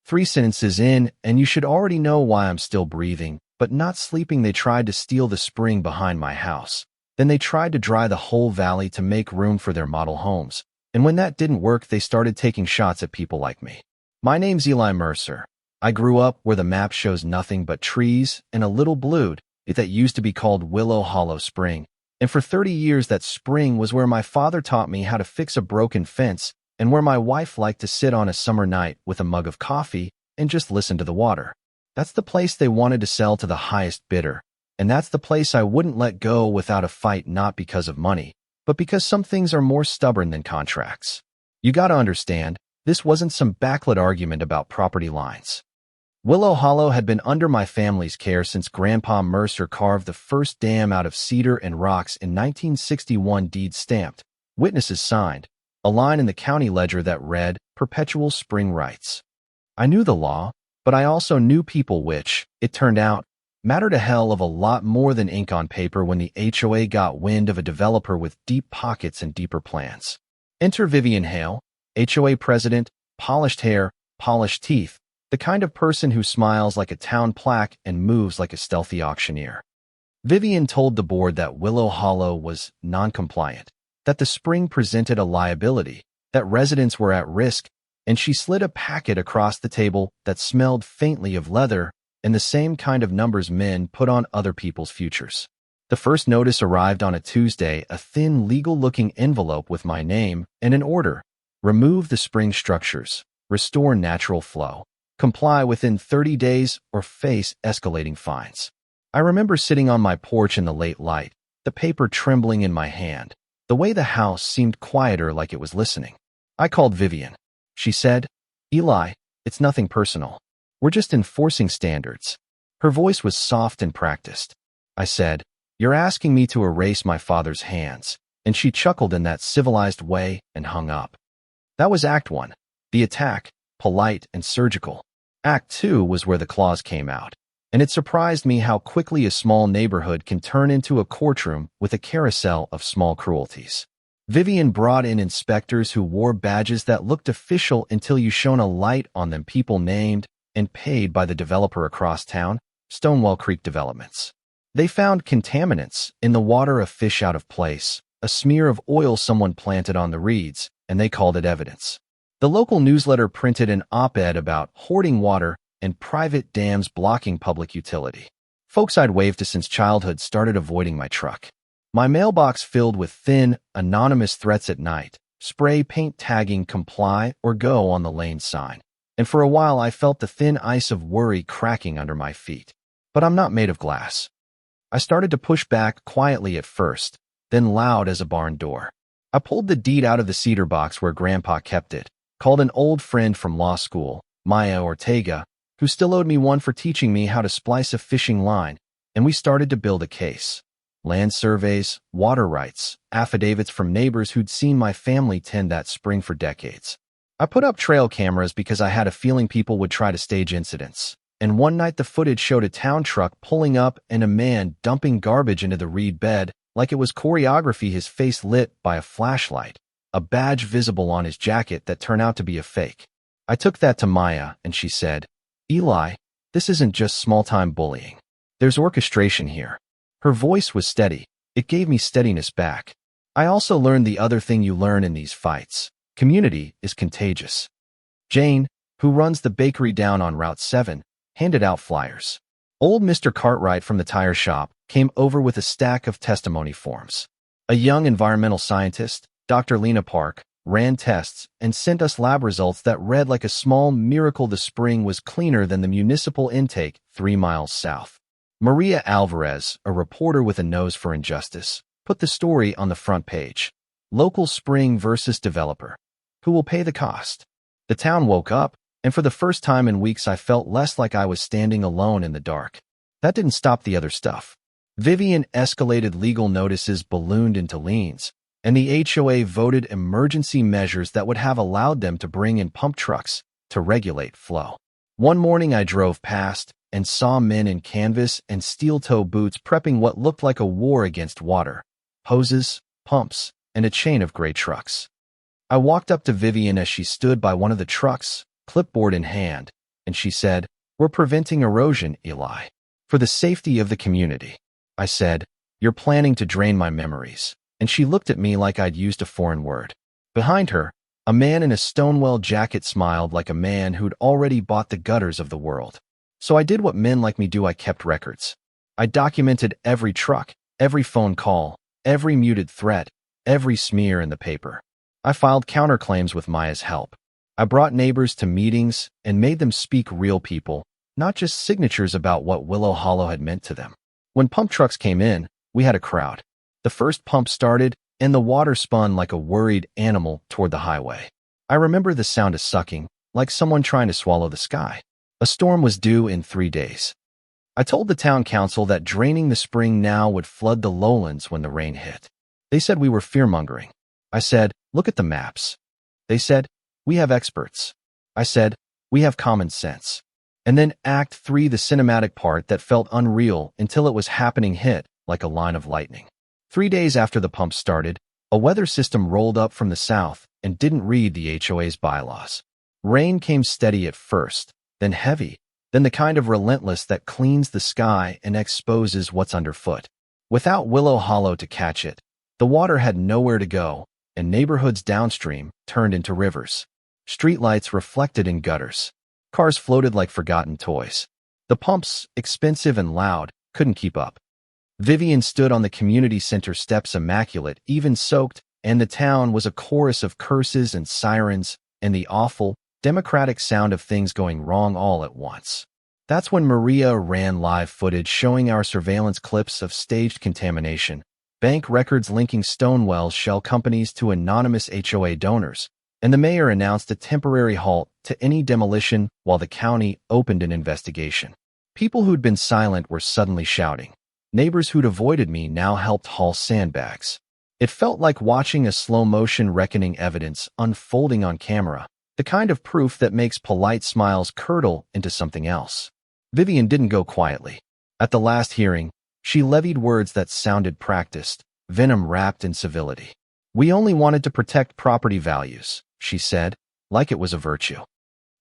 3 sentences in, and you should already know why I'm still breathing, but not sleeping. They tried to steal the spring behind my house. Then they tried to dry the whole valley to make room for their model homes. And when that didn't work, they started taking shots at people like me. My name's Eli Mercer. I grew up where the map shows nothing but trees and a little blued that used to be called Willow Hollow Spring. And for 30 years, that spring was where my father taught me how to fix a broken fence and where my wife liked to sit on a summer night with a mug of coffee and just listen to the water. That's the place they wanted to sell to the highest bidder. And that's the place I wouldn't let go without a fight, not because of money, but because some things are more stubborn than contracts. You gotta understand, this wasn't some backlit argument about property lines. Willow Hollow had been under my family's care since Grandpa Mercer carved the first dam out of cedar and rocks in 1961, deed stamped, witnesses signed, a line in the county ledger that read, "Perpetual Spring Rights." I knew the law, but I also knew people, which, it turned out, mattered a hell of a lot more than ink on paper when the HOA got wind of a developer with deep pockets and deeper plans. Enter Vivian Hale, HOA president, polished hair, polished teeth, the kind of person who smiles like a town plaque and moves like a stealthy auctioneer. Vivian told the board that Willow Hollow was non-compliant, that the spring presented a liability, that residents were at risk, and she slid a packet across the table that smelled faintly of leather and the same kind of numbers men put on other people's futures. The first notice arrived on a Tuesday, a thin, legal-looking envelope with my name and an order: remove the spring structures, restore natural flow, comply within 30 days, or face escalating fines. I remember sitting on my porch in the late light, the paper trembling in my hand. The way the house seemed quieter, like it was listening. I called Vivian. She said, "Eli, it's nothing personal. We're just enforcing standards." Her voice was soft and practiced. I said, "You're asking me to erase my father's hands," and she chuckled in that civilized way and hung up. That was Act 1, the attack, polite and surgical. Act 2 was where the claws came out, and it surprised me how quickly a small neighborhood can turn into a courtroom with a carousel of small cruelties. Vivian brought in inspectors who wore badges that looked official until you shone a light on them, people named and paid by the developer across town, Stonewall Creek Developments. They found contaminants in the water, a fish out of place, a smear of oil someone planted on the reeds, and they called it evidence. The local newsletter printed an op-ed about hoarding water and private dams blocking public utility. Folks I'd waved to since childhood started avoiding my truck. My mailbox filled with thin, anonymous threats at night, spray paint tagging "comply" or "go" on the lane sign. And for a while I felt the thin ice of worry cracking under my feet. But I'm not made of glass. I started to push back quietly at first, then loud as a barn door. I pulled the deed out of the cedar box where Grandpa kept it, called an old friend from law school, Maya Ortega, who still owed me one for teaching me how to splice a fishing line, and we started to build a case. Land surveys, water rights, affidavits from neighbors who'd seen my family tend that spring for decades. I put up trail cameras because I had a feeling people would try to stage incidents. And one night the footage showed a town truck pulling up and a man dumping garbage into the reed bed like it was choreography, his face lit by a flashlight, a badge visible on his jacket that turned out to be a fake. I took that to Maya, and she said, "Eli, this isn't just small-time bullying. There's orchestration here." Her voice was steady. It gave me steadiness back. I also learned the other thing you learn in these fights. Community is contagious. Jane, who runs the bakery down on Route 7, handed out flyers. Old Mr. Cartwright from the tire shop came over with a stack of testimony forms. A young environmental scientist, Dr. Lena Park, ran tests and sent us lab results that read like a small miracle. The spring was cleaner than the municipal intake 3 miles south. Maria Alvarez, a reporter with a nose for injustice, put the story on the front page. Local spring versus developer. Who will pay the cost? The town woke up, and for the first time in weeks I felt less like I was standing alone in the dark. That didn't stop the other stuff. Vivian escalated legal notices ballooned into liens, and the HOA voted emergency measures that would have allowed them to bring in pump trucks to regulate flow. One morning I drove past and saw men in canvas and steel-toe boots prepping what looked like a war against water, hoses, pumps, and a chain of gray trucks. I walked up to Vivian as she stood by one of the trucks, clipboard in hand, and she said, "We're preventing erosion, Eli. For the safety of the community." I said, "You're planning to drain my memories." And she looked at me like I'd used a foreign word. Behind her, a man in a Stonewall jacket smiled like a man who'd already bought the gutters of the world. So I did what men like me do. I kept records. I documented every truck, every phone call, every muted threat, every smear in the paper. I filed counterclaims with Maya's help. I brought neighbors to meetings and made them speak real people, not just signatures about what Willow Hollow had meant to them. When pump trucks came in, we had a crowd. The first pump started, and the water spun like a worried animal toward the highway. I remember the sound of sucking, like someone trying to swallow the sky. A storm was due in 3 days. I told the town council that draining the spring now would flood the lowlands when the rain hit. They said we were fear-mongering. I said, "Look at the maps." They said, "We have experts." I said, "We have common sense." And then Act 3, the cinematic part that felt unreal until it was happening, hit like a line of lightning. 3 days after the pump started, a weather system rolled up from the south and didn't read the HOA's bylaws. Rain came steady at first, then heavy, then the kind of relentless that cleans the sky and exposes what's underfoot. Without Willow Hollow to catch it, the water had nowhere to go, and neighborhoods downstream turned into rivers. Streetlights reflected in gutters. Cars floated like forgotten toys. The pumps, expensive and loud, couldn't keep up. Vivian stood on the community center steps immaculate, even soaked, and the town was a chorus of curses and sirens and the awful, democratic sound of things going wrong all at once. That's when Maria ran live footage showing our surveillance clips of staged contamination, bank records linking Stonewall's shell companies to anonymous HOA donors, and the mayor announced a temporary halt to any demolition while the county opened an investigation. People who'd been silent were suddenly shouting. Neighbors who'd avoided me now helped haul sandbags. It felt like watching a slow-motion reckoning, evidence unfolding on camera, the kind of proof that makes polite smiles curdle into something else. Vivian didn't go quietly. At the last hearing, she levied words that sounded practiced, venom wrapped in civility. "We only wanted to protect property values," she said, like it was a virtue.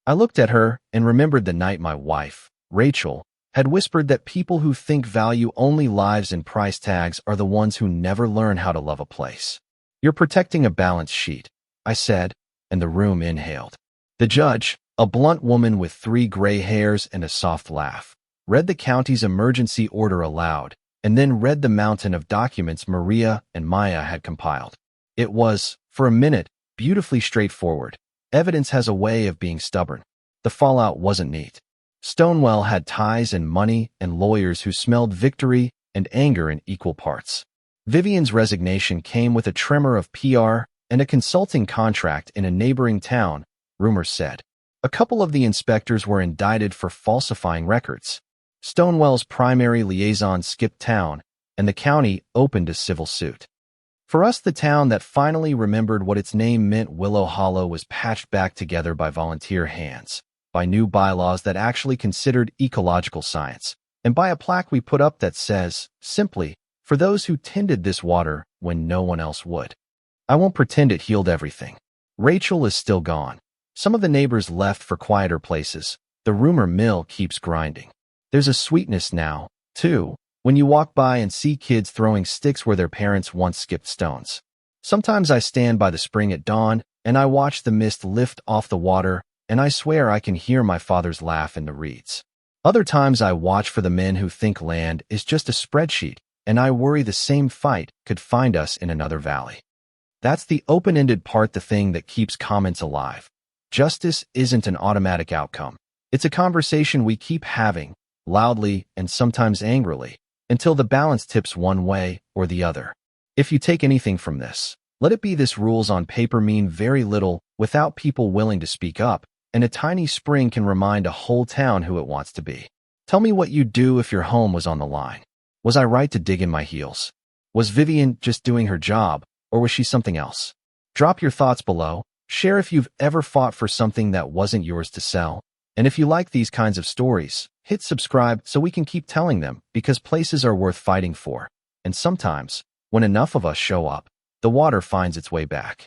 I looked at her and remembered the night my wife, Rachel, had whispered that people who think value only lives and price tags are the ones who never learn how to love a place. "You're protecting a balance sheet," I said, and the room inhaled. The judge, a blunt woman with 3 gray hairs and a soft laugh, read the county's emergency order aloud, and then read the mountain of documents Maria and Maya had compiled. It was, for a minute, beautifully straightforward. Evidence has a way of being stubborn. The fallout wasn't neat. Stonewall had ties and money and lawyers who smelled victory and anger in equal parts. Vivian's resignation came with a tremor of PR and a consulting contract in a neighboring town, rumors said. A couple of the inspectors were indicted for falsifying records. Stonewall's primary liaison skipped town, and the county opened a civil suit. For us, the town that finally remembered what its name meant, Willow Hollow, was patched back together by volunteer hands, by new bylaws that actually considered ecological science, and by a plaque we put up that says, simply, "For those who tended this water when no one else would." I won't pretend it healed everything. Rachel is still gone. Some of the neighbors left for quieter places. The rumor mill keeps grinding. There's a sweetness now, too, when you walk by and see kids throwing sticks where their parents once skipped stones. Sometimes I stand by the spring at dawn, and I watch the mist lift off the water, and I swear I can hear my father's laugh in the reeds. Other times I watch for the men who think land is just a spreadsheet, and I worry the same fight could find us in another valley. That's the open-ended part, the thing that keeps comments alive. Justice isn't an automatic outcome. It's a conversation we keep having, loudly and sometimes angrily, until the balance tips one way or the other. If you take anything from this, let it be this: rules on paper mean very little without people willing to speak up, and a tiny spring can remind a whole town who it wants to be. Tell me what you'd do if your home was on the line. Was I right to dig in my heels? Was Vivian just doing her job, or was she something else? Drop your thoughts below. Share if you've ever fought for something that wasn't yours to sell. And if you like these kinds of stories, hit subscribe so we can keep telling them, because places are worth fighting for. And sometimes, when enough of us show up, the water finds its way back.